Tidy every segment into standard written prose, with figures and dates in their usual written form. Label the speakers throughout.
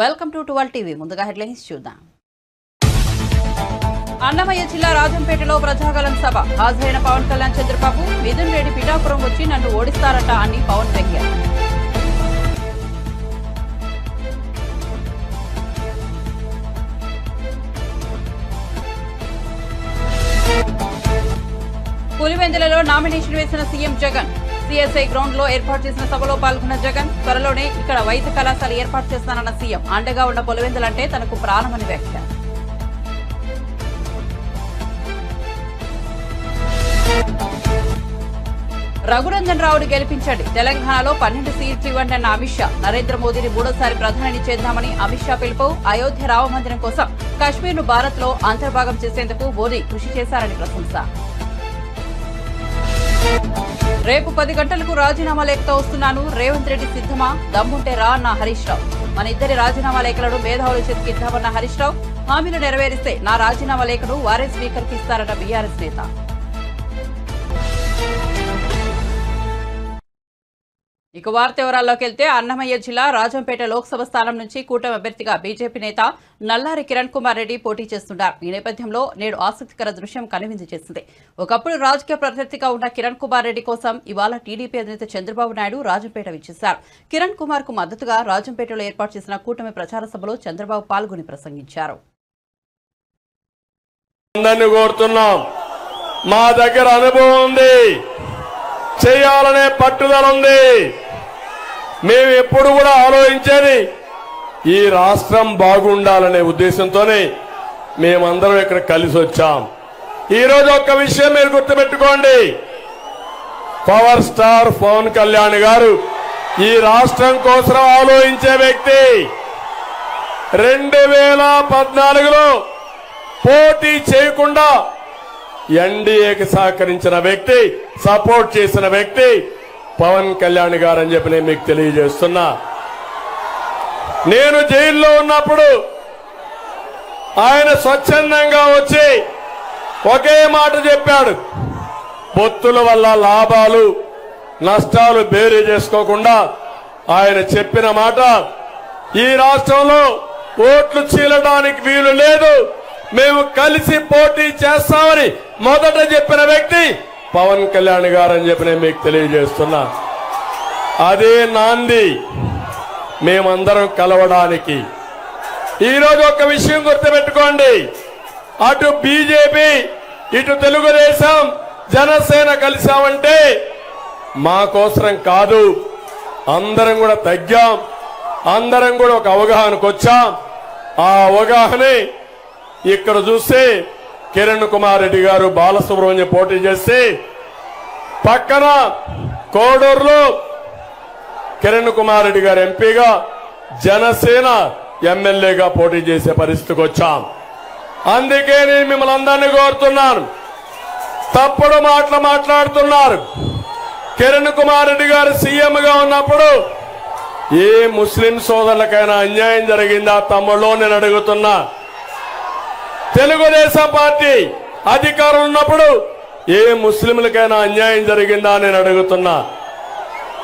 Speaker 1: Welcome to 12 TV. ముందుగా headlines చూద్దాం. అన్నమయ్య జిల్లా రాజంపేటలో ప్రజాగలం సభ. హాజరైన పవన్ కళ్యాణ్, చంద్రబాబు, మిథున్ రెడ్డి పిఠాపురం వచ్చి నన్ను ఓడిస్తారట అని పవన్ వ్యంగ్య. పులివెందులలో నామినేషన్ వేసిన సీఎం జగన్. సిఎస్ఐ గ్రౌండ్ లో ఏర్పాటు చేసిన సభలో పాల్గొన్న జగన్ త్వరలోనే ఇక్కడ వైద్య కళాశాల ఏర్పాటు చేస్తానన్న సీఎం. అండగా ఉన్న పులివెందులంటే తనకు ప్రాణమని వ్యాఖ్య. రఘునందన్ రావును గెలిపించండి, తెలంగాణలో 12 సీట్లు ఇవ్వండి అన్న అమిత్ షా. నరేంద్ర మోదీని మూడోసారి ప్రధాని చేద్దామని అమిత్ షా పిలుపు. అయోధ్య రామ మందిరం కోసం కశ్మీర్ ను భారత్ లో అంతర్భాగం చేసేందుకు మోదీ కృషి చేశారని ప్రశంస. రేపు 10 గంటలకు రాజీనామా లేఖతో వస్తున్నాను, రేవంత్ రెడ్డి సిద్ధమా, దమ్ముంటే రా అన్న హరీష్ రావు. మన ఇద్దరి రాజీనామా లేఖలను మేధావుల చేతికిద్దామన్న హరీష్ రావు. హామీలు నెరవేరిస్తే నా రాజీనామా లేఖను వారే స్పీకర్ కి ఇస్తారన్న బీఆర్ఎస్ నేత. ఇక వార్త వివరాల్లోకి వెళ్తే అన్నమయ్య జిల్లా రాజంపేట లోక్సభ స్థానం నుంచి కూటమి అభ్యర్థిగా బీజేపీ నేత నల్లారి కిరణ్ కుమార్ రెడ్డి పోటీ చేస్తున్నారు. ఈ నేపథ్యంలో నేడు ఆసక్తికర దృశ్యం కనువిందు చేసింది. ఒకప్పుడు రాజకీయ ప్రత్యర్థిగా ఉన్న కిరణ్ కుమార్ రెడ్డి కోసం ఇవాళ టీడీపీ అధినేత చంద్రబాబు నాయుడు రాజంపేట విచ్చేశారు. కిరణ్ కుమార్ కు మద్దతుగా రాజంపేటలో ఏర్పాటు చేసిన కూటమి ప్రచార సభలో చంద్రబాబు పాల్గొని ప్రసంగించారు.
Speaker 2: మా దగ్గర అనుభవం ఉంది, చేయాలనే పట్టుదల ఉంది. మేము ఎప్పుడు కూడా ఆలోచించేది ఈ రాష్ట్రం బాగుండాలనే ఉద్దేశంతోనే మేమందరం ఇక్కడ కలిసి వచ్చాం. ఈరోజు ఒక్క విషయం మీరు గుర్తుపెట్టుకోండి, పవర్ స్టార్ పవన్ కళ్యాణ్ గారు ఈ రాష్ట్రం కోసం ఆలోచించే వ్యక్తి. 2014లో పోటీ చేయకుండా ఎన్డీఏకి సహకరించిన వ్యక్తి, సపోర్ట్ చేసిన వ్యక్తి పవన్ కళ్యాణ్ గారు అని చెప్పి నేను మీకు తెలియజేస్తున్నా. నేను జైల్లో ఉన్నప్పుడు ఆయన స్వచ్ఛందంగా వచ్చి ఒకే మాట చెప్పాడు, పొత్తుల వల్ల లాభాలు నష్టాలు బేరీ చేసుకోకుండా ఆయన చెప్పిన మాట, ఈ రాష్ట్రంలో ఓట్లు చీలడానికి వీలు లేదు, మేము కలిసి పోటీ చేస్తామని మొదట చెప్పిన వ్యక్తి పవన్ కళ్యాణ్ గారు అని చెప్పి నేను మీకు తెలియజేస్తున్నా. అదే నాంది మేమందరం కలవడానికి. ఈరోజు ఒక విషయం గుర్తుపెట్టుకోండి, అటు బీజేపీ ఇటు తెలుగుదేశం జనసేన కలిసామంటే మా కోసరం కాదు, అందరం కూడా తగ్గాం, అందరం కూడా ఒక అవగాహనకు వచ్చాం. ఆ అవగాహనే ఇక్కడ చూస్తే కిరణ్ కుమార్ రెడ్డి గారు బాలసుబ్రహ్మణ్యం పోటీ చేసి పక్కన కోడూరులో కిరణ్ కుమార్ రెడ్డి గారు ఎంపీగా, జనసేన ఎమ్మెల్యేగా పోటీ చేసే పరిస్థితికి వచ్చాం. అందుకే నేను మిమ్మల్ని అందరినీ కోరుతున్నాను, తప్పుడు మాటలు మాట్లాడుతున్నారు. కిరణ్ కుమార్ రెడ్డి గారు సీఎంగా ఉన్నప్పుడు ఏ ముస్లిం సోదరులకైనా అన్యాయం జరిగిందా తమ్ముళ్ళు నేను అడుగుతున్నా. తెలుగుదేశం పార్టీ అధికారం ఉన్నప్పుడు ఏ ముస్లింలకైనా అన్యాయం జరిగిందా నేను అడుగుతున్నా.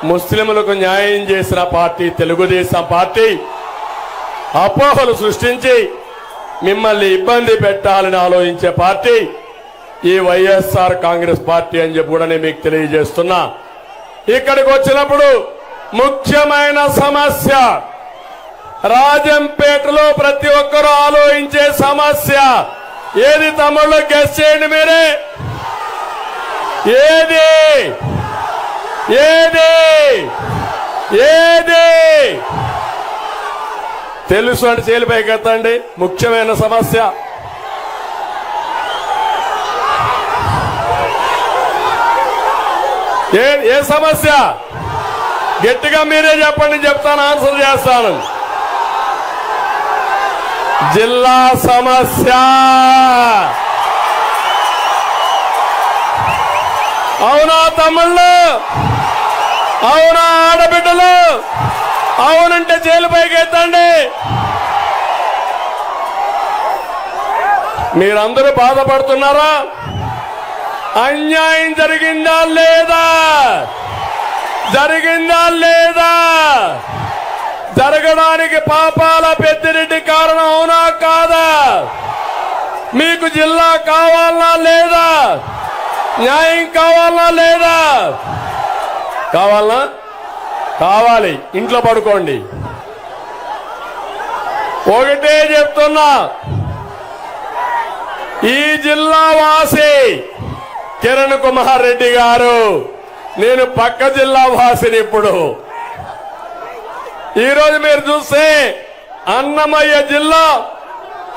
Speaker 2: ముస్లింలకు న్యాయం చేసిన పార్టీ తెలుగుదేశం పార్టీ. అపోహలు సృష్టించి మిమ్మల్ని ఇబ్బంది పెట్టాలని ఆలోచించే పార్టీ ఈ వైఎస్ఆర్ కాంగ్రెస్ పార్టీ అని చెప్పి కూడా నేను మీకు తెలియజేస్తున్నా. ఇక్కడికి వచ్చినప్పుడు ముఖ్యమైన సమస్య రాజంపేటలో ప్రతి ఒక్కరూ ఆలోచించే సమస్య ఏది తమ్ముళ్ళు? గెస్ చేయండి మీరే. ఏది ఏది ఏది తెలుసు అంటే చేలిపైకి ఎత్తండి. ముఖ్యమైన సమస్య ఏ సమస్య? గట్టిగా మీరే చెప్పండి, చెప్తాను, ఆన్సర్ చేస్తాను. జిల్లా సమస్య. అవునా తమ్ముళ్ళు? అవునా ఆడబిడ్డలు? అవునంటే జైలు పైకి ఎత్తండి. మీరందరూ బాధపడుతున్నారా? అన్యాయం జరిగిందా లేదా? జరిగిందా లేదా? జరగడానికి పాపాల పెద్దిరెడ్డి కారణం అవునా కాదా? మీకు జిల్లా కావాలనా లేదా? న్యాయం కావాలనా లేదా? కావాలనా? కావాలి. ఇంట్లో పడుకోండి. ఒకటే చెప్తున్నా, ఈ జిల్లా వాసి కిరణ్ కుమార్ రెడ్డి గారు, నేను పక్క జిల్లా వాసిని. ఇప్పుడు ఈరోజు మీరు చూస్తే అన్నమయ్య జిల్లా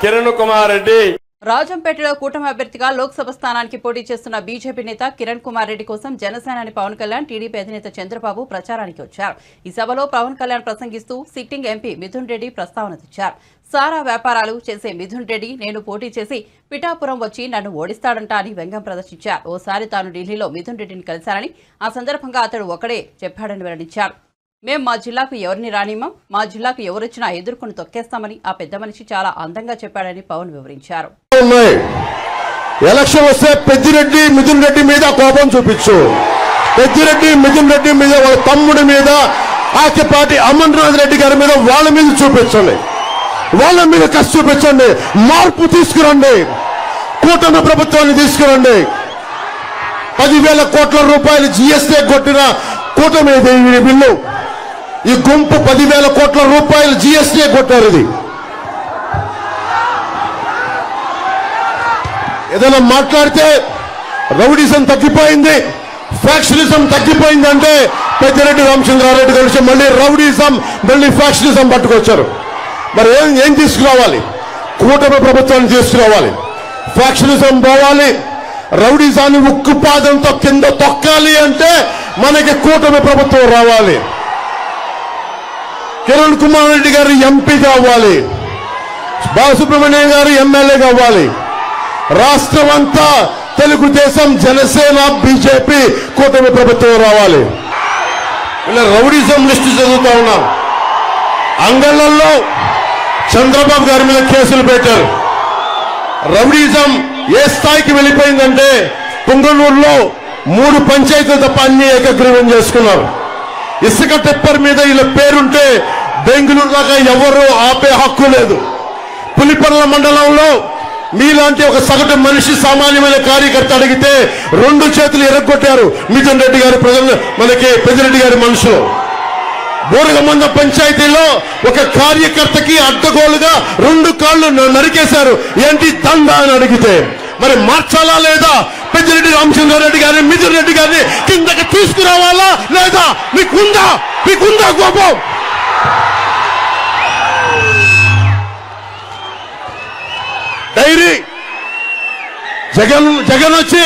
Speaker 2: కిరణ్ కుమార్ రెడ్డి.
Speaker 1: రాజంపేటలో కూటమి అభ్యర్థిగా లోక్సభ స్థానానికి పోటీ చేస్తున్న బీజేపీ నేత కిరణ్ కుమార్ రెడ్డి కోసం జనసేనాని పవన్ కళ్యాణ్, టీడీపీ అధినేత చంద్రబాబు ప్రచారానికి వచ్చారు. ఈ సభలో పవన్ కళ్యాణ్ ప్రసంగిస్తూ సిట్టింగ్ ఎంపీ మిథున్ రెడ్డి ప్రస్తావన తెచ్చారు. సారా వ్యాపారాలు చేసే మిథున్ రెడ్డి నేను పోటీ చేసి పిఠాపురం వచ్చి నన్ను ఓడిస్తాడంట అని వ్యంగ్యం ప్రదర్శించారు. ఓసారి తాను ఢిల్లీలో మిథున్ రెడ్డిని కలిశానని, ఆ సందర్భంగా అతడు ఒకడే చెప్పాడని వెల్లడించారు. మేం మా జిల్లాకు ఎవరిని రానిమ్మం, మా జిల్లాకు ఎవరొచ్చినా ఎదుర్కొని తొక్కేస్తామని ఆ పెద్ద మనిషి చాలా అందంగా చెప్పాడని పవన్ వివరించారు.
Speaker 3: ఎలక్షన్ వస్తే పెద్దిరెడ్డి మిథున్ రెడ్డి మీద కోపం చూపించు. పెద్దిరెడ్డి మిథున్ రెడ్డి మీద, వాళ్ళ తమ్ముడి మీద, ఆకిపాటి అమర్నాథ్ రెడ్డి గారి మీద, వాళ్ళ మీద చూపించండి. వాళ్ళ మీద కసి చూపించండి. మార్పు తీసుకురండి. కూటమి ప్రభుత్వాన్ని తీసుకురండి. 10,000 కోట్ల రూపాయలు జీఎస్టీ కొట్టిన కూటమి ఈ బిల్లు. ఈ గుంపు 10,000 కోట్ల రూపాయలు జీఎస్టీ కొట్టారు. ఇది ఏదైనా మాట్లాడితే రౌడీజం తగ్గిపోయింది, ఫ్యాక్షనిజం తగ్గిపోయిందంటే పెద్దిరెడ్డి రామచంద్రారెడ్డి కలిసి మళ్ళీ రౌడీజం, మళ్ళీ ఫ్యాక్షనిజం పట్టుకొచ్చారు. మరి ఏం తీసుకురావాలి? కూటమి ప్రభుత్వాన్ని తీసుకురావాలి. ఫ్యాక్షనిజం పోవాలి. రౌడీజాన్ని ఉక్కుపాదంతో కింద తొక్కాలి అంటే మనకి కూటమి ప్రభుత్వం రావాలి. కిరణ్ కుమార్ రెడ్డి గారు ఎంపీ కావాలి. బాలసుబ్రహ్మణ్యం గారు ఎమ్మెల్యే కావాలి. రాష్ట్రం అంతా తెలుగుదేశం, జనసేన, బీజేపీ కూటమి ప్రభుత్వం రావాలి. ఇలా రౌడీజం లిస్టు చదువుతా ఉన్నాం. అంగళ్ళల్లో చంద్రబాబు గారి మీద కేసులు పెట్టారు. రౌడీజం ఏ స్థాయికి వెళ్ళిపోయిందంటే పుంగనూరులో 3 పంచాయతీలు తప్ప అన్ని ఏకగ్రీవం చేసుకున్నారు. ఇసుక టెప్పర్ మీద ఇలా పేరుంటే బెంగళూరు దాకా ఎవరు ఆపే హక్కు లేదు. పులిపర్ల మండలంలో మీలాంటి ఒక సగటు మనిషి, సామాన్యమైన కార్యకర్త అడిగితే 2 చేతులు ఎరగొట్టారు మిథున్ రెడ్డి గారి ప్రజలు, మనకి పెద్దిరెడ్డి గారి మనుషులు. బోరగమంద పంచాయతీలో ఒక కార్యకర్తకి అడ్డగోలుగా 2 కాళ్ళు నరికేశారు. ఏంటి దందా అని అడిగితే మరి మార్చాలా లేదా? పెద్దిరెడ్డి రామచంద్రారెడ్డి గారిని, మిథున్ రెడ్డి గారిని కిందకి తీసుకురావాలా లేదా? మీకుందా కోపం? డైరీ జగన్ వచ్చి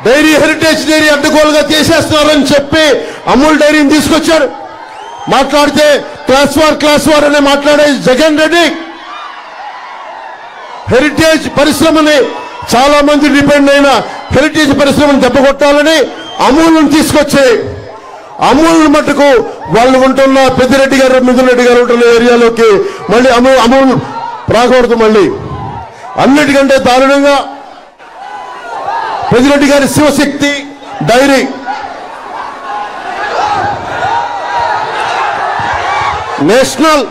Speaker 3: డైరీ హెరిటేజ్ డైరీ అడ్డగోలుగా తీసేస్తున్నారని చెప్పి అమూల్ డైరీని తీసుకొచ్చారు. మాట్లాడితే క్లాస్ వార్ అని మాట్లాడే జగన్ రెడ్డి హెరిటేజ్ పరిశ్రమని, చాలా మంది డిపెండ్ అయిన హెరిటేజ్ పరిశ్రమను దెబ్బకొట్టాలని అమూల్ను తీసుకొచ్చి, అమూల్ మట్టుకు వాళ్ళు ఉంటున్న పెద్దిరెడ్డి గారు, మిథున్ రెడ్డి గారు ఉంటున్న ఏరియాలోకి మళ్ళీ అమూల్ రాకూడదు. మళ్ళీ అన్నిటికంటే దారుణంగా పెద్దిరెడ్డి గారి Shivashakti dairy, national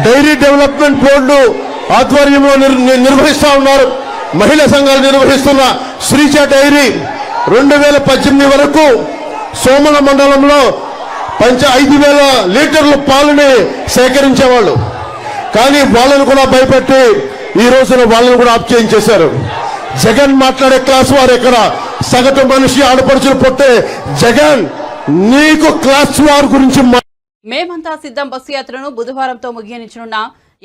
Speaker 3: dairy development board ఆధ్వర్యంలో నిర్వహిస్తా ఉన్నారు. మహిళా సంఘాలు నిర్వహిస్తున్న శ్రీజ డైరీ 2018 వరకు సోమల మండలంలో 5,000 లీటర్ల పాలని సేకరించేవాళ్ళు. కానీ వాళ్ళను కూడా భయపెట్టి ఈ రోజున వాళ్ళను కూడా ఆప్ చేయించేశారు. జగన్ మాట్లాడే క్లాస్ వారు ఎక్కడ? సగటు మనిషి ఆడపడుచులు పొట్టే జగన్, నీకు క్లాస్ వార్ గురించి
Speaker 1: మేమంతా సిద్ధం బస్సు యాత్రను బుధవారంతో ముగియనించనున్న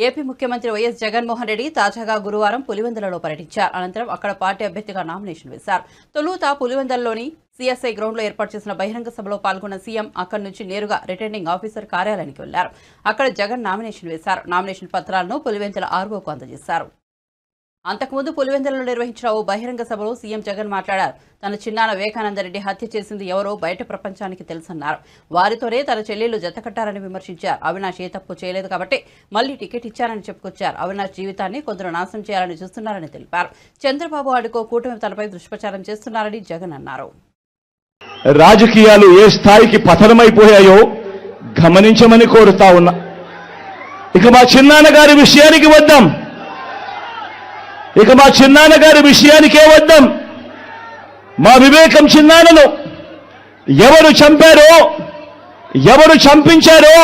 Speaker 1: ఏపీ ముఖ్యమంత్రి వైఎస్ జగన్మోహన్ రెడ్డి తాజాగా గురువారం పులివెందులలో పర్యటించారు. అనంతరం అక్కడ పార్టీ అభ్యర్థిగా నామినేషన్ వేశారు. తొలుత పులివెందులలోని సిఎస్ఐ గ్రౌండ్ లో ఏర్పాటు చేసిన బహిరంగ సభలో పాల్గొన్న సీఎం అక్కడి నుంచి నేరుగా రిటర్నింగ్ ఆఫీసర్ కార్యాలయానికి వెళ్లారు. అక్కడ జగన్ నామినేషన్ వేశారు. నామినేషన్ పత్రాలను పులివెందుల ఆర్వోకు అందజేశారు. అంతకుముందు పులివెందులలో నిర్వహించిన ఓ బహిరంగ సభలో సీఎం జగన్ మాట్లాడారు. తన చిన్నాన్న వివేకానందరెడ్డి హత్య చేసింది ఎవరో బయట ప్రపంచానికి తెలుసన్నారు. వారితోనే తన చెల్లెళ్లు జతకట్టారని విమర్శించారు. అవినాష్ ఏ తప్పు చేయలేదు కాబట్టి మళ్లీ టికెట్ ఇచ్చారని చెప్పుకొచ్చారు. అవినాష్ జీవితాన్ని కొందరు నాశనం చేయాలని చూస్తున్నారని తెలిపారు. చంద్రబాబు అడుకో కూటమి తనపై దుష్ప్రచారం చేస్తున్నారని జగన్ అన్నారు.
Speaker 4: రాజకీయాలు ఏ స్థాయికి పతనమైపోయాయో గమనించమని కోరుతా ఉన్నా. ఇక మా చిన్నాన్న గారి విషయానికి వద్దాం. మా వివేకం చిన్నాన్నను ఎవరు చంపారో, ఎవరు చంపించారో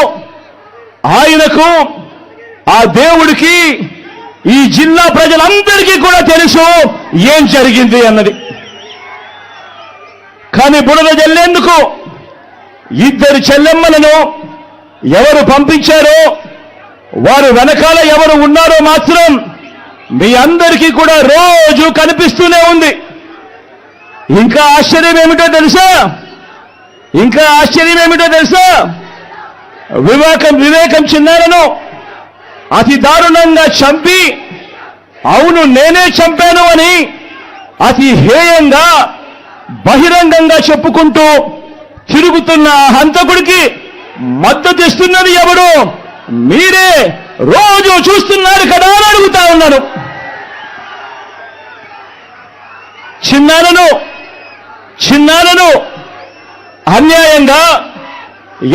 Speaker 4: ఆయనకు, ఆ దేవుడికి, ఈ జిల్లా ప్రజలందరికీ కూడా తెలుసు ఏం జరిగింది అన్నది. కానీ బుడద జల్లేందుకు ఇద్దరు చెల్లెమ్మలను ఎవరు పంపించారో, వారు వెనకాల ఎవరు ఉన్నారో మాత్రం మీ అందరికీ కూడా రోజు కనిపిస్తూనే ఉంది. ఇంకా ఆశ్చర్యం ఏమిటో తెలుసా? వివేకం చిన్నారను అతి దారుణంగా చంపి, అవును నేనే చంపాను అని అతి హేయంగా బహిరంగంగా చెప్పుకుంటూ తిరుగుతున్న హంతకుడికి మద్దతు ఇస్తున్నది ఎవరు? మీరే రోజు చూస్తున్నారు కదా అని అడుగుతా ఉన్నాను. చిన్నారను అన్యాయంగా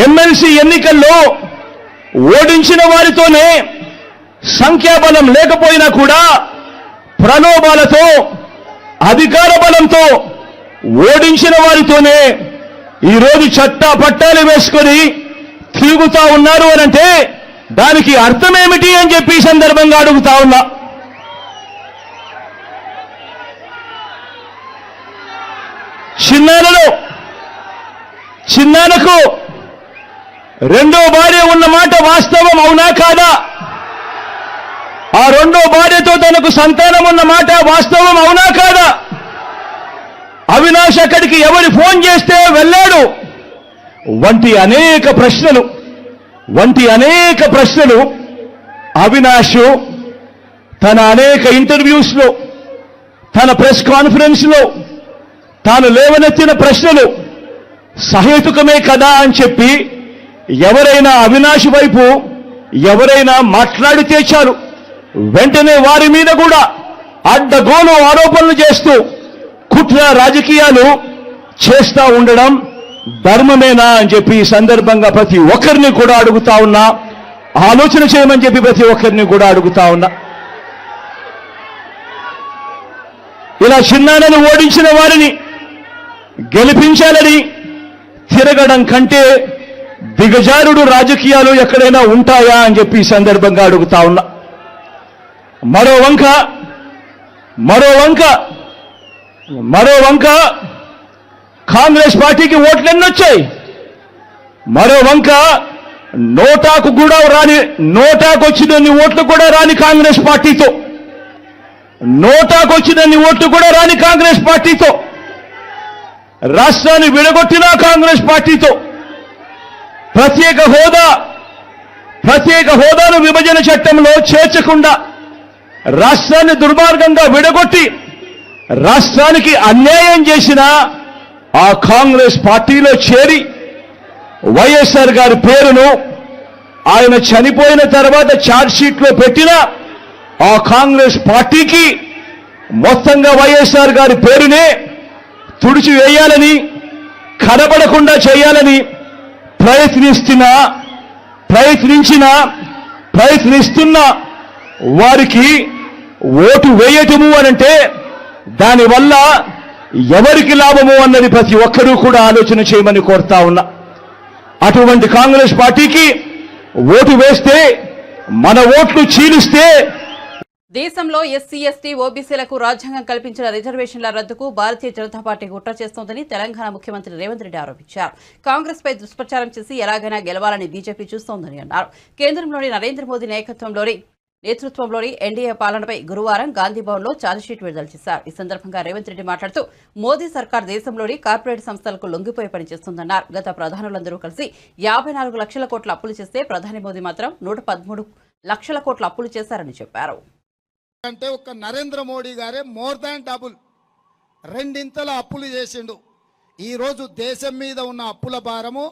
Speaker 4: ఎమ్మెల్సీ ఎన్నికల్లో ఓడించిన వారితోనే, సంఖ్యాబలం లేకపోయినా కూడా ప్రలోభాలతో, అధికార బలంతో ఓడించిన వారితోనే ఈరోజు చట్టా పట్టాలు వేసుకొని తిరుగుతా ఉన్నారు అనంటే దానికి అర్థమేమిటి అని చెప్పి ఈ సందర్భంగా అడుగుతా ఉన్నా. చిన్నానకు రెండో భార్య ఉన్న మాట వాస్తవం అవునా కాదా? ఆ రెండో భార్యతో తనకు సంతానం ఉన్న మాట వాస్తవం అవునా కాదా? అవినాష్ అక్కడికి ఎవరు ఫోన్ చేస్తే వెళ్ళాడు వంటి అనేక ప్రశ్నలు అవినాష్ తన అనేక ఇంటర్వ్యూస్లో, తన ప్రెస్ కాన్ఫరెన్స్లో తాను లేవనెత్తిన ప్రశ్నలు సహేతుకమే కదా అని చెప్పి ఎవరైనా అవినాష్ వైపు ఎవరైనా మాట్లాడితే చాలు వెంటనే వారి మీద కూడా అడ్డగోలు ఆరోపణలు చేస్తూ కుట్ర రాజకీయాలు చేస్తా ఉండడం ధర్మమేనా అని చెప్పి ఈ సందర్భంగా ప్రతి ఒక్కరిని కూడా అడుగుతా ఉన్నా. ఆలోచన చేయమని చెప్పి ప్రతి ఒక్కరిని కూడా అడుగుతా ఉన్నా. ఇలా చిన్నాన్నను ఓడించిన వారిని గెలిపించాలని తిరగడం కంటే దిగజారుడు రాజకీయాలు ఎక్కడైనా ఉంటాయా అని చెప్పి ఈ సందర్భంగా అడుగుతా ఉన్నా. మరో వంక కాంగ్రెస్ పార్టీకి ఓట్లు ఎన్నొచ్చాయి. మరో వంక నోటాకు వచ్చినన్ని ఓట్లు కూడా రాని కాంగ్రెస్ పార్టీతో, రాష్ట్రాన్ని విడగొట్టిన కాంగ్రెస్ పార్టీతో, ప్రత్యేక హోదాను విభజన చట్టంలో చేర్చకుండా రాష్ట్రాన్ని దుర్మార్గంగా విడగొట్టి రాష్ట్రానికి అన్యాయం చేసిన ఆ కాంగ్రెస్ పార్టీలో చేరి వైఎస్ఆర్ గారి పేరును ఆయన చనిపోయిన తర్వాత ఛార్జ్ షీట్లో పెట్టిన ఆ కాంగ్రెస్ పార్టీకి మొత్తంగా వైఎస్ఆర్ గారి పేరునే తుడిచివేయాలని, కనబడకుండా చేయాలని ప్రయత్నిస్తున్న వారికి ఓటు వేయటము అనంటే దానివల్ల ఎవరికి లాభము అన్నది ప్రతి ఒక్కరూ కూడా ఆలోచన చేయమని కోరుతా ఉన్నా. అటువంటి కాంగ్రెస్ పార్టీకి ఓటు వేస్తే, మన ఓట్లు చీలిస్తే,
Speaker 1: దేశంలో ఎస్సీ, ఎస్టీ, ఓబీసీలకు రాజ్యాంగం కల్పించిన రిజర్వేషన్ల రద్దుకు భారతీయ జనతా పార్టీ కుట్ర చేస్తోందని తెలంగాణ ముఖ్యమంత్రి రేవంత్ రెడ్డి ఆరోపించారు. కాంగ్రెస్ పై దుష్ప్రచారం చేసి ఎలాగైనా గెలవాలని బీజేపీ చూస్తోందని అన్నారు. కేంద్రంలోని నరేంద్ర మోదీ నేతృత్వంలోని ఎన్డీఏ పాలనపై గురువారం గాంధీభవన్లో ఛార్జిషీట్ విడుదల చేశారు. ఈ సందర్భంగా రేవంత్ రెడ్డి మాట్లాడుతూ మోదీ సర్కార్ దేశంలోని కార్పొరేట్ సంస్థలకు లొంగిపోయి పనిచేస్తుందన్నారు. గత ప్రధానులందరూ కలిసి 54 లక్షల కోట్ల అప్పులు చేస్తే ప్రధాని మోదీ మాత్రం 113 లక్షల కోట్ల అప్పులు చేశారని చెప్పారు.
Speaker 5: అంటే ఒక నరేంద్ర మోడీ గారే మోర్ దాన్ డబుల్, రెండింతల అప్పులు చేసిండు. ఈరోజు దేశం మీద ఉన్న అప్పుల భారము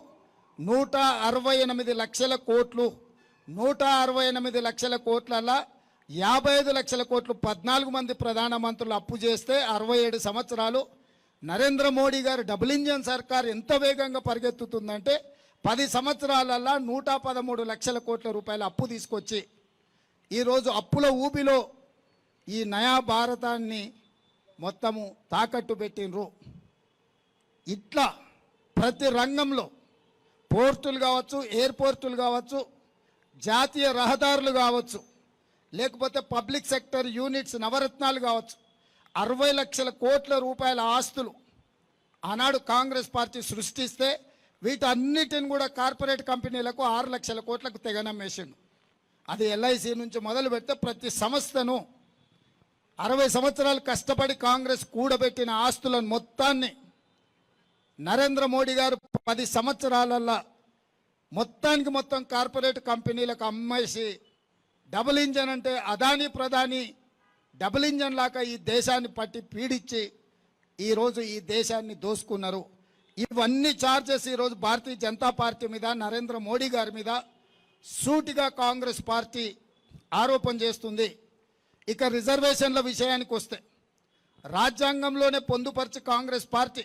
Speaker 5: 168 లక్షల కోట్లు. 168 లక్షల కోట్లలో 55 లక్షల కోట్లు 14 మంది ప్రధానమంత్రులు అప్పు చేస్తే 67 సంవత్సరాలు నరేంద్ర మోడీ గారు డబుల్ ఇంజన్ సర్కార్ ఎంత వేగంగా పరిగెత్తుతుందంటే 10 సంవత్సరాలల్లా 113 లక్షల కోట్ల రూపాయల అప్పు తీసుకొచ్చి ఈరోజు అప్పుల ఊబిలో ఈ నయా భారతాన్ని మొత్తము తాకట్టు పెట్టినరు. ఇట్లా ప్రతి రంగంలో పోర్టులు కావచ్చు, ఎయిర్పోర్టులు కావచ్చు, జాతీయ రహదారులు కావచ్చు, లేకపోతే పబ్లిక్ సెక్టర్ యూనిట్స్ నవరత్నాలు కావచ్చు, 60 లక్షల కోట్ల రూపాయల ఆస్తులు ఆనాడు కాంగ్రెస్ పార్టీ సృష్టిస్తే వీటన్నిటిని కూడా కార్పొరేట్ కంపెనీలకు 6 లక్షల కోట్లకు తెగనమ్మేసిండు. అది ఎల్ఐసి నుంచి మొదలు పెడితే ప్రతి సంస్థను 60 సంవత్సరాలు కష్టపడి కాంగ్రెస్ కూడబెట్టిన ఆస్తులను మొత్తాన్ని నరేంద్ర మోడీ గారు 10 సంవత్సరాలల్లో మొత్తానికి మొత్తం కార్పొరేట్ కంపెనీలకు అమ్మేసి డబుల్ ఇంజన్ అంటే అదానీ ప్రధాని డబుల్ ఇంజన్ లాగా ఈ దేశాన్ని పట్టి పీడించి ఈరోజు ఈ దేశాన్ని దోసుకున్నారు. ఇవన్నీ ఛార్జెస్ ఈరోజు భారతీయ జనతా పార్టీ మీద, నరేంద్ర మోడీ గారి మీద సూటిగా కాంగ్రెస్ పార్టీ ఆరోపణ చేస్తుంది. ఇక రిజర్వేషన్ల విషయానికి వస్తే రాజ్యాంగంలోనే పొందుపరిచి కాంగ్రెస్ పార్టీ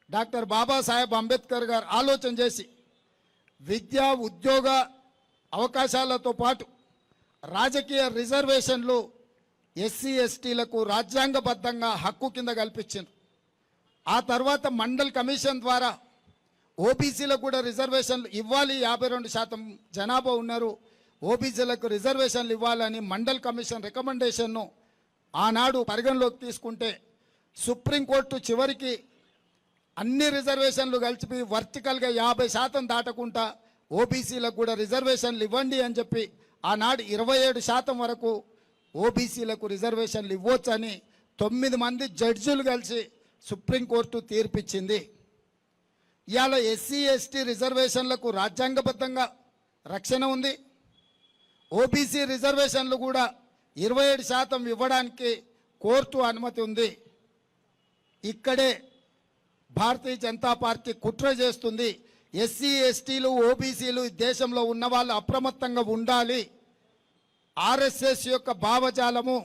Speaker 5: డాక్టర్ బాబాసాహెబ్ అంబేద్కర్ గారు ఆలోచన చేసి విద్యా ఉద్యోగ అవకాశాలతో పాటు రాజకీయ రిజర్వేషన్లు ఎస్సీ ఎస్టీలకు రాజ్యాంగబద్ధంగా హక్కు కింద కల్పించింది. ఆ తర్వాత మండల్ కమిషన్ ద్వారా ఓబీసీలకు కూడా రిజర్వేషన్లు ఇవ్వాలి, 52% జనాభా ఉన్నారు, ఓబీసీలకు రిజర్వేషన్లు ఇవ్వాలని మండల్ కమిషన్ రికమెండేషన్ను ఆనాడు పరిగణలోకి తీసుకుంటే సుప్రీంకోర్టు చివరికి అన్ని రిజర్వేషన్లు కలిపి వర్టికల్గా 50% దాటకుండా ఓబీసీలకు కూడా రిజర్వేషన్లు ఇవ్వండి అని చెప్పి ఆనాడు 27% వరకు ఓబీసీలకు రిజర్వేషన్లు ఇవ్వచ్చని 9 మంది జడ్జిలు కలిసి సుప్రీంకోర్టు తీర్పిచ్చింది. ఇవాళ ఎస్సీ ఎస్టీ రిజర్వేషన్లకు రాజ్యాంగబద్ధంగా రక్షణ ఉంది. ఓబీసీ రిజర్వేషన్లు కూడా 27% ఇవ్వడానికి కోర్టు అనుమతి ఉంది. ఇక్కడే భారతీయ జనతా పార్టీ కుట్ర చేస్తుంది. ఎస్సీ ఎస్టీలు ఓబీసీలు దేశంలో ఉన్న వాళ్ళు అప్రమత్తంగా ఉండాలి. ఆర్ఎస్ఎస్ యొక్క భావజాలము,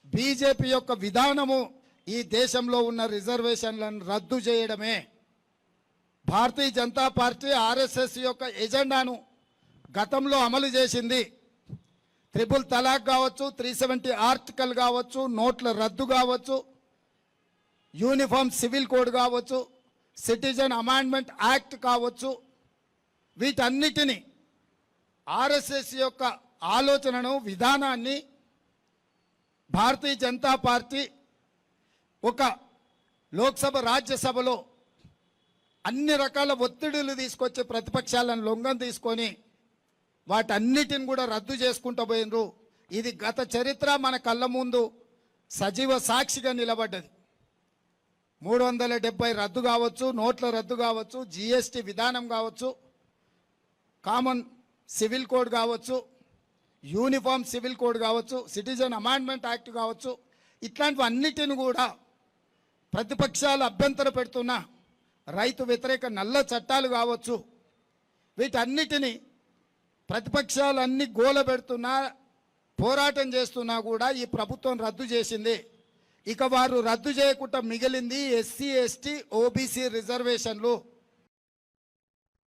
Speaker 5: బీజేపీ యొక్క విధానము ఈ దేశంలో ఉన్న రిజర్వేషన్లను రద్దు చేయడమే. భారతీయ జనతా పార్టీ ఆర్ఎస్ఎస్ యొక్క ఎజెండాను గతంలో అమలు చేసింది. 3 తలాక్ కావచ్చు, 370 ఆర్టికల్ కావచ్చు, నోట్ల రద్దు కావచ్చు, యూనిఫామ్ సివిల్ కోడ్ కావచ్చు, సిటిజన్ అమెండ్మెంట్ యాక్ట్ కావచ్చు, వీటన్నిటిని ఆర్ఎస్ఎస్ యొక్క ఆలోచనను, విధానాన్ని భారతీయ జనతా పార్టీ ఒక లోక్సభ రాజ్యసభలో అన్ని రకాల ఒత్తిడులు తీసుకొచ్చి ప్రతిపక్షాలను లొంగం తీసుకొని వాటన్నిటిని కూడా రద్దు చేసుకుంటూ పోయినరు. ఇది గత చరిత్ర మన కళ్ళ ముందు సజీవ సాక్షిగా నిలబడ్డది. 370 రద్దు కావచ్చు, నోట్ల రద్దు కావచ్చు, జిఎస్టీ విధానం కావచ్చు, కామన్ సివిల్ కోడ్ కావచ్చు, యూనిఫామ్ సివిల్ కోడ్ కావచ్చు, సిటిజన్ అమెండ్మెంట్ యాక్ట్ కావచ్చు, ఇట్లాంటివన్నిటిని కూడా ప్రతిపక్షాలు అభ్యంతర పెడుతున్న రైతు వ్యతిరేక నల్ల చట్టాలు కావచ్చు, వీటన్నిటిని ప్రతిపక్షాలన్నీ గోల పెడుతున్నా, పోరాటం చేస్తున్నా కూడా ఈ ప్రభుత్వం రద్దు చేసింది. ఇక వారు రద్దు చేయకుండా మిగిలింది ఎస్సీ ఎస్టీ ఓబీసీ రిజర్వేషన్లు.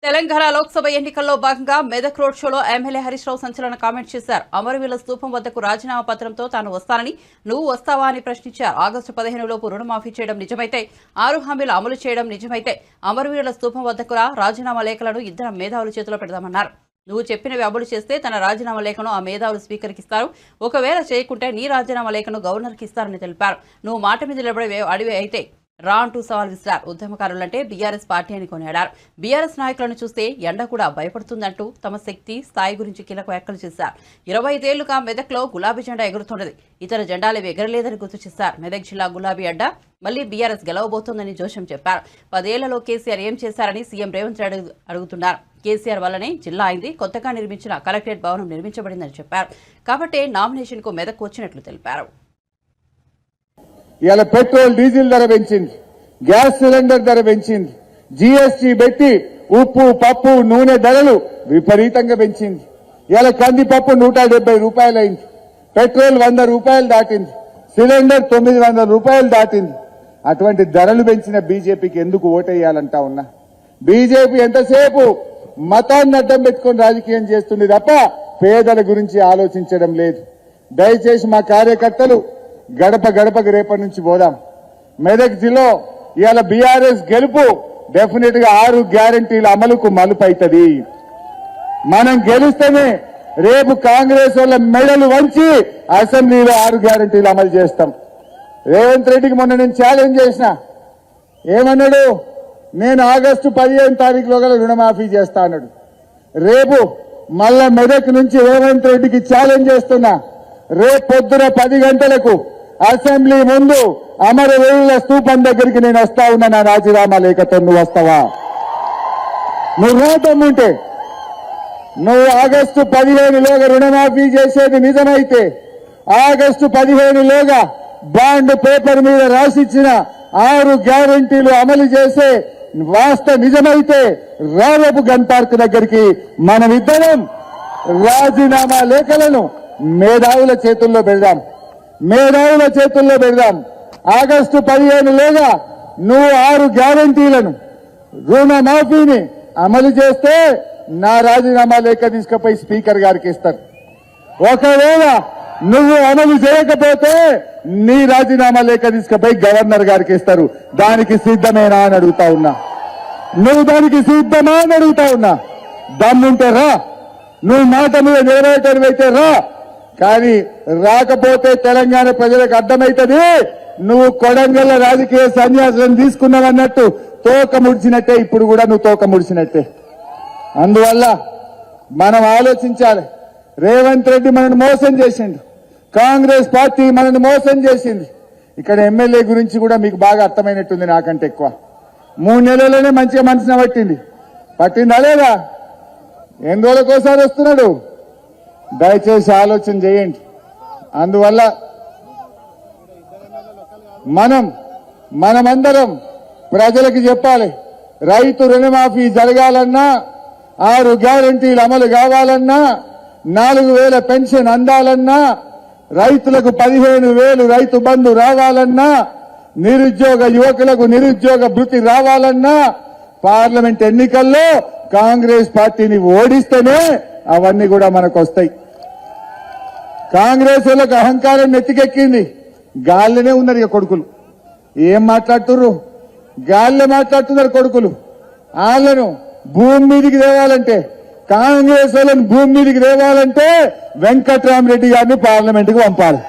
Speaker 1: తెలంగాణ లోక్సభ ఎన్నికల్లో భాగంగా మెదక్ రోడ్ షోలో ఎమ్మెల్యే హరీష్ రావు సంచలన కామెంట్ చేశారు. అమరవీరుల స్తూపం వద్దకు రాజీనామా పత్రంతో తాను వస్తానని, నువ్వు వస్తావా అని ప్రశ్నించారు. ఆగస్టు 15 లోపు రుణమాఫీ చేయడం నిజమైతే, 6 హామీలు అమలు చేయడం నిజమైతే అమరవీరుల స్తూపం వద్దకు రాజీనామా లేఖలను ఇద్దరు మేధావుల చేతిలో పెడదామన్నారు. నువ్వు చెప్పినవి అమలు చేస్తే తన రాజీనామా లేఖను ఆ మేధావులు స్పీకర్కి ఇస్తారు, ఒకవేళ చేయకుంటే నీ రాజీనామా లేఖను గవర్నర్కి ఇస్తారని తెలిపారు. నువ్వు మాట మీద నిలబడే అడివి అయితే రా అంటూ సవాల్ విసిరారు. ఉద్యమకారులంటే బీఆర్ఎస్ పార్టీ అని కొనియాడారు. బీఆర్ఎస్ నాయకులను చూస్తే ఎండ కూడా భయపడుతుందంటూ తమ శక్తి స్థాయి గురించి కీలక వ్యాఖ్యలు చేశారు. 25 ఏళ్లుగా మెదక్లో గులాబీ జెండా ఎగురుతున్నది, ఇతర జెండాలు ఎగరలేదని గుర్తు చేశారు. మెదక్ జిల్లా గులాబీ అడ్డా మళ్లీ బీఆర్ఎస్ గెలవబోతోందని జోషం చెప్పారు. 10 ఏళ్లలో కేసీఆర్ ఏం చేశారని సీఎం రేవంత్ రెడ్డి అడుగుతున్నారు. కేసీఆర్ వల్లనే జిల్లా అయింది, కొత్తగా నిర్మించిన కలెక్టరేట్ భవనం నిర్మించబడిందని చెప్పారు. కాబట్టే నామినేషన్ కు మెదక్ వచ్చినట్లు తెలిపారు.
Speaker 6: ఇవాళ పెట్రోల్ డీజిల్ ధర పెంచింది, గ్యాస్ సిలిండర్ ధర పెంచింది, జీఎస్టీ పెట్టి ఉప్పు పప్పు నూనె ధరలు విపరీతంగా పెంచింది. ఇవాళ కందిపప్పు 170 రూపాయలు అయింది, పెట్రోల్ 100 రూపాయలు దాటింది, సిలిండర్ 900 రూపాయలు దాటింది. అటువంటి ధరలు పెంచిన బీజేపీకి ఎందుకు ఓటేయాలంటా ఉన్నా. బీజేపీ ఎంతసేపు మతాన్ని అడ్డం పెట్టుకొని రాజకీయం చేస్తుంది తప్ప పేదల గురించి ఆలోచించడం లేదు. దయచేసి మా కార్యకర్తలు గడప గడపకు రేపటి నుంచి పోదాం. మెదక్ జిల్లా ఇవాళ బీఆర్ఎస్ గెలుపు డెఫినెట్ గా 6 గ్యారంటీల అమలుకు మలుపు అవుతుంది. మనం గెలిస్తేనే రేపు కాంగ్రెస్ వాళ్ళ మెడలు వంచి అసెంబ్లీలో 6 గ్యారంటీలు అమలు చేస్తాం. రేవంత్ రెడ్డికి మొన్న నేను ఛాలెంజ్ చేసిన, ఏమన్నాడు, నేను ఆగస్టు 15 తారీఖులో గల రుణమాఫీ చేస్తా అన్నాడు. రేపు మళ్ళా మెదక్ నుంచి రేవంత్ రెడ్డికి ఛాలెంజ్ చేస్తున్నా, రేపు పొద్దున 10 గంటలకు అసెంబ్లీ ముందు అమరవీరుల స్తూపం దగ్గరికి నేను వస్తా ఉన్నా. నా రాజీనామా లేఖతో నువ్వు వస్తావా? నువ్వు రాదమ్ముంటే, నువ్వు ఆగస్టు 15లోగా రుణమాఫీ చేసేది నిజమైతే, ఆగస్టు 15లోగా బాండ్ పేపర్ మీద రాసిచ్చిన 6 గ్యారంటీలు అమలు చేసే నిజమైతే రేపు గన్ పార్క్ దగ్గరికి మనమిద్దరం రాజీనామా లేఖలను మేధావుల చేతుల్లో పెడదాం. ఆగస్టు 15లోగా నువ్వు 6 గ్యారంటీలను రుణమాఫీని అమలు చేస్తే నా రాజీనామా లేఖ తీసుకుపోయి స్పీకర్ గారికి ఇస్తారు. ఒకవేళ నువ్వు అమలు చేయకపోతే నీ రాజీనామా లేఖ తీసుకుపోయి గవర్నర్ గారికి ఇస్తారు. దానికి సిద్ధమేనా అని అడుగుతా ఉన్నా. నువ్వు దానికి సిద్ధమా అని అడుగుతా ఉన్నా. దమ్ముంటే రా, నువ్వు మాట మీద నెరవేర్చైతే రా. కానీ రాకపోతే తెలంగాణ ప్రజలకు అర్థమైతది నువ్వు కొడంగల్ రాజకీయ సన్యాసం తీసుకున్నావన్నట్టు తోక ముడిచినట్టే. ఇప్పుడు కూడా నువ్వు తోక ముడిచినట్టే. అందువల్ల మనం ఆలోచించాలి. రేవంత్ రెడ్డి మనల్ని మోసం చేసిండు, కాంగ్రెస్ పార్టీ మనల్ని మోసం చేసింది. ఇక్కడ ఎమ్మెల్యే గురించి కూడా మీకు బాగా అర్థమైనట్టుంది నాకంటే ఎక్కువ. 3 నెలల్లోనే మంచిగా మనసున పట్టిందా లేదా? ఎన్ని రోజులకోసారి వస్తున్నాడు? దయచేసి ఆలోచన చేయండి. అందువల్ల మనమందరం ప్రజలకు చెప్పాలి, రైతు రుణమాఫీ జరగాలన్నా, 6 గ్యారంటీలు అమలు కావాలన్నా, 4,000 పెన్షన్ అందాలన్నా, రైతులకు 15,000 రైతు బంధు రావాలన్నా, నిరుద్యోగ యువకులకు నిరుద్యోగ భృతి రావాలన్నా, పార్లమెంట్ ఎన్నికల్లో కాంగ్రెస్ పార్టీని ఓడిస్తేనే అవన్నీ కూడా మనకు వస్తాయి. కాంగ్రెస్ వాళ్ళకి అహంకారం నెత్తికెక్కింది. గాలిలోనే ఉన్నారు ఇక కొడుకులు. ఏం మాట్లాడుతుర్రు? గాలిలో మాట్లాడుతున్నారు కొడుకులు. వాళ్ళను భూమి మీదికి తేవాలంటే, కాంగ్రెస్ వాళ్ళని భూమి మీదికి తేవాలంటే వెంకట్రామరెడ్డి గారిని పార్లమెంట్ కు పంపాలి.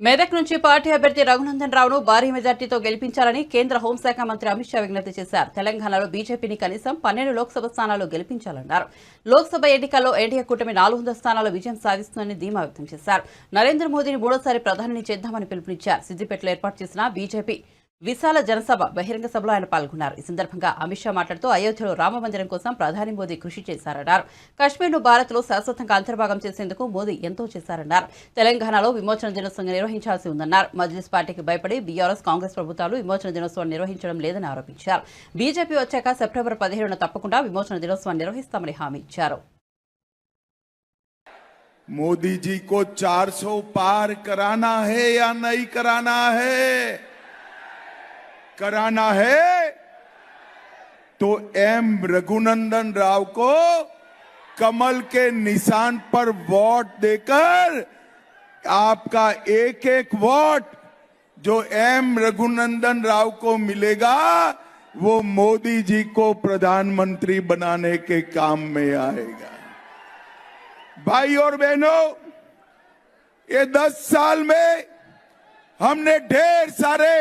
Speaker 1: మెదక్ నుంచి పార్టీ అభ్యర్థి రఘునందన్ రావును భారీ మెజార్టీతో గెలిపించాలని కేంద్ర హోంశాఖ మంత్రి అమిత్ షా విజ్ఞప్తి చేశారు. తెలంగాణలో బీజేపీని కనీసం 12 లోక్సభ స్థానాల్లో గెలిపించాలన్నారు. లోక్సభ ఎన్నికల్లో ఎన్డీఏ కూటమి 400 స్థానాల్లో విజయం సాధిస్తుందని ధీమా వ్యక్తం చేశారు. నరేంద్ర మోదీని 3వ ప్రధానిని చేద్దామని పిలుపునిచ్చారు. సిద్దిపేటలో ఏర్పాటు చేసిన బీజేపీ విశాల జనసభ బహిరంగ సభలో ఆయన పాల్గొన్నారు. ఈ సందర్భంగా అమిత్ షా మాట్లాడుతూ అయోధ్యలో రామ మందిరం కోసం ప్రధాని మోదీ కృషి చేశారన్నారు. కశ్మీర్ను భారత్లో శాశ్వతంగా అంతర్భాగం చేసేందుకు మోదీ ఎంతో చేశారన్నారు. తెలంగాణలో విమోచన దినోత్సవం నిర్వహించాల్సి ఉందన్నారు. మజ్లిస్ పార్టీకి భయపడి బీఆర్ఎస్ కాంగ్రెస్ ప్రభుత్వాలు విమోచన దినోత్సవం నిర్వహించడం లేదని ఆరోపించారు. బీజేపీ వచ్చాక సెప్టెంబర్ 15న తప్పకుండా విమోచన దినోత్సవాన్ని నిర్వహిస్తామని హామీ ఇచ్చారు.
Speaker 7: मोदी जी को 400 पार कराना है या नहीं कराना है? कराना है तो एम रघुनंदन राव को कमल के निशान पर वोट देकर आपका एक एक वोट जो एम रघुनंदन राव को मिलेगा वो मोदी जी को प्रधानमंत्री बनाने के काम में आएगा। भाई और बहनों, ये 10 साल में हमने ढेर सारे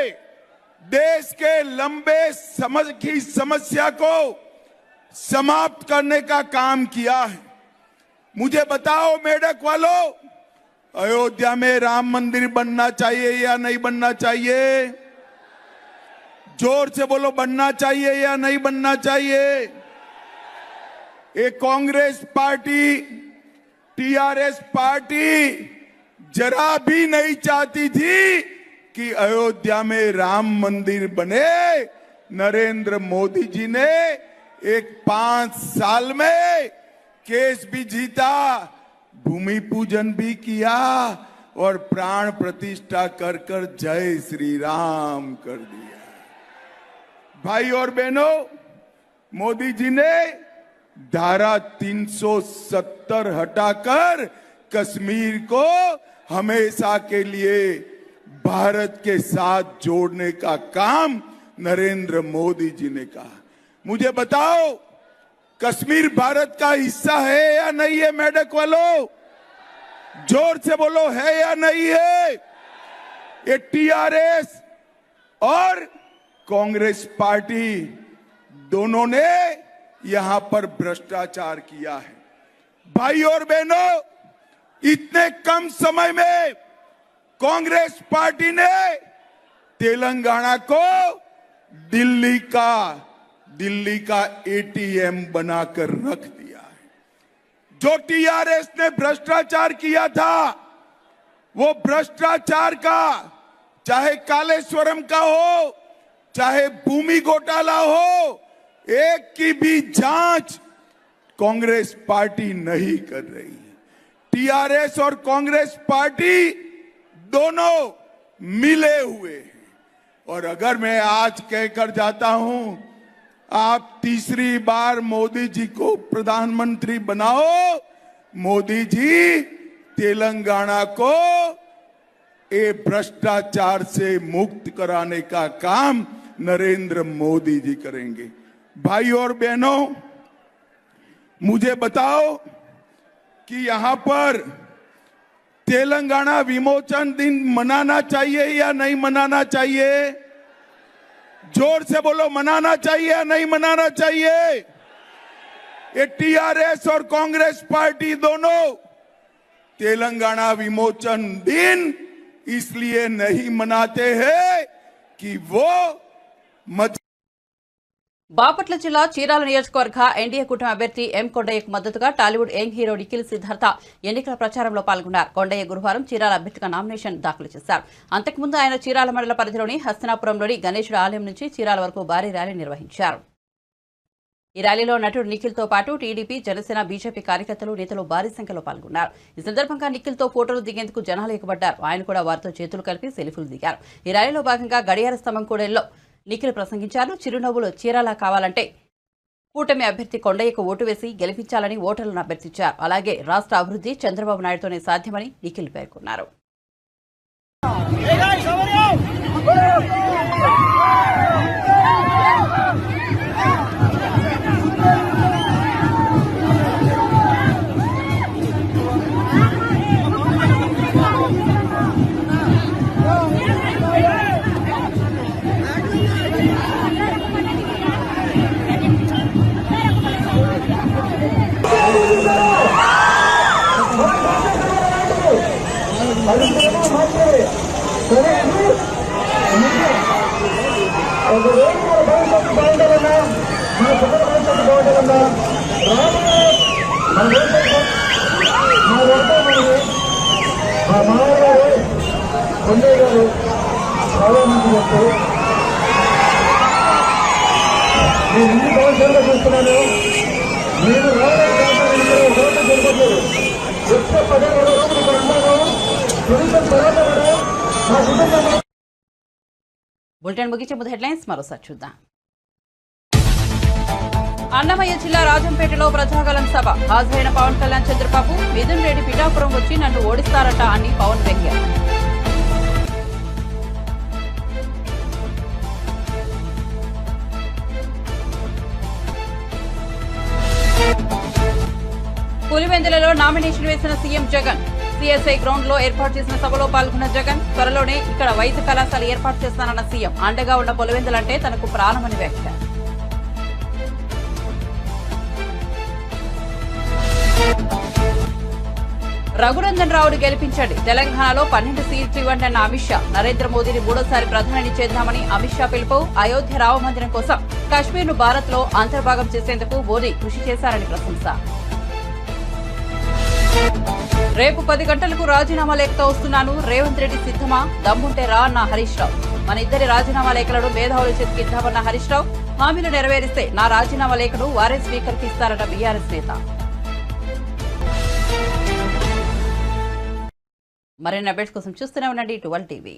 Speaker 7: देश के लंबे समस्या को समाप्त करने का काम किया है। मुझे बताओ मेडक वालों, अयोध्या में राम मंदिर बनना चाहिए या नहीं बनना चाहिए? जोर से बोलो, बनना चाहिए या नहीं बनना चाहिए? ये कांग्रेस पार्टी, टीआरएस पार्टी जरा भी नहीं चाहती थी कि अयोध्या में राम मंदिर बने। नरेंद्र मोदी जी ने एक 5 साल में केस भी जीता, भूमि पूजन भी किया और प्राण प्रतिष्ठा कर कर जय श्री राम कर दिया। भाई और बहनों, मोदी जी ने धारा 370 हटाकर कश्मीर को हमेशा के लिए भारत के साथ जोड़ने का काम नरेंद्र मोदी जी ने कहा। मुझे बताओ, कश्मीर भारत का हिस्सा है या नहीं है? मेडक वालों, जोर से बोलो, है या नहीं है? ये टीआरएस और कांग्रेस पार्टी दोनों ने यहां पर भ्रष्टाचार किया है। भाई और बहनों, इतने कम समय में कांग्रेस पार्टी ने तेलंगाना को दिल्ली का एटीएम बनाकर रख दिया है। जो टीआरएस ने भ्रष्टाचार किया था, वो भ्रष्टाचार का, चाहे कालेश्वरम का हो, चाहे भूमि घोटाला हो, एक की भी जांच कांग्रेस पार्टी नहीं कर रही है। टीआरएस और कांग्रेस पार्टी दोनों मिले हुए हैं। और अगर मैं आज कहकर जाता हूं, आप तीसरी बार मोदी जी को प्रधानमंत्री बनाओ, मोदी जी तेलंगाना को ये भ्रष्टाचार से मुक्त कराने का काम नरेंद्र मोदी जी करेंगे। भाई और बहनों, मुझे बताओ कि यहां पर तेलंगाना विमोचन दिन मनाना चाहिए या नहीं मनाना चाहिए? जोर से बोलो, मनाना चाहिए या नहीं मनाना चाहिए? ये टीआरएस और कांग्रेस पार्टी दोनों तेलंगाना विमोचन दिन इसलिए नहीं मनाते हैं कि वो
Speaker 1: బాపట్ల జిల్లా చీరాల నియోజకవర్గ ఎన్డీఏ కూటమి అభ్యర్థి ఎం కొండయ్యకు మద్దతుగా టాలీవుడ్ యంగ్ హీరో నిఖిల్ సిద్ధార్థ ఎన్నికల ప్రచారంలో పాల్గొన్నారు. కొండయ్య గురువారం చీరాల అభ్యర్థిగా నామినేషన్ దాఖలు చేశారు. అంతకుముందు ఆయన చీరాల మండల పరిధిలోని హస్తినాపురంలోని గణేశుడి ఆలయం నుంచి చీరాల వరకు భారీ ర్యాలీ నిర్వహించారు. ఈ ర్యాలీలో నటుడు నిఖిల్తో పాటు టీడీపీ, జనసేన, బీజేపీ కార్యకర్తలు, నేతలు భారీ సంఖ్యలో పాల్గొన్నారు. ఈ సందర్భంగా నిఖిల్తో ఫోటోలు దిగేందుకు జనాలు ఎగబడ్డారు. ఆయన కూడా వారితో చేతులు కలిపి సెల్ఫీలు దిగారు. ఈ ర్యాలీలో భాగంగా గడియార స్తంభం కూడలిలో నిఖిల్ ప్రసంగించారు. చిరునవ్వులు చీరాల కావాలంటే కూటమి అభ్యర్థి కొండయ్యకు ఓటు వేసి గెలిపించాలని ఓటర్లను అభ్యర్థించారు. అలాగే రాష్ట్ర అభివృద్ధి చంద్రబాబు నాయుడుతోనే సాధ్యమని నిఖిల్ పేర్కొన్నారు. బులెటిన్ ముగించే ముందు హెడ్లైన్స్ మరోసారి చూద్దాం. అన్నమయ్య జిల్లా రాజంపేటలో ప్రజాగలం సభ. హాజరైన పవన్ కళ్యాణ్, చంద్రబాబు, మిథున్ రెడ్డి పిఠాపురం వచ్చి నన్ను ఓడిస్తారట అని పవన్ వ్యంగ్యం. పులివెందులలో నామినేషన్ వేసిన సీఎం జగన్. సిఎస్ఐ గ్రౌండ్ లో ఏర్పాటు చేసిన సభలో పాల్గొన్న జగన్ త్వరలోనే ఇక్కడ వైద్య కళాశాల ఏర్పాటు చేస్తానన్న సీఎం. అండగా ఉన్న పులివెందులంటే తనకు ప్రాణమని వ్యాఖ్య. రఘునందన్ రావును గెలిపించండి, తెలంగాణలో 12 సీట్లు ఇవ్వండి అన్న అమిత్ షా. నరేంద్ర మోదీని మూడోసారి ప్రధాని చేద్దామని అమిత్ షా పిలుపు. అయోధ్య రామ మందిరం కోసం కశ్మీర్ను భారత్ లో అంతర్భాగం చేసేందుకు మోదీ కృషి చేశారని ప్రశంస. రేపు 10 గంటలకు రాజీనామా లేఖతో వస్తున్నాను, రేవంత్ రెడ్డి సిద్ధమా? దమ్ముంటే రా అన్న హరీష్ రావు. మన ఇద్దరి రాజీనామా లేఖలను మేధావుల చేతికిద్దామన్న హరీష్ రావు. హామీలు నెరవేరిస్తే నా రాజీనామా లేఖను వారే స్పీకర్ కి ఇస్తారట బీఆర్ఎస్ నేత. మరిన్ని అప్డేట్స్ కోసం చూస్తూనే ఉండండి 12 టీవీ.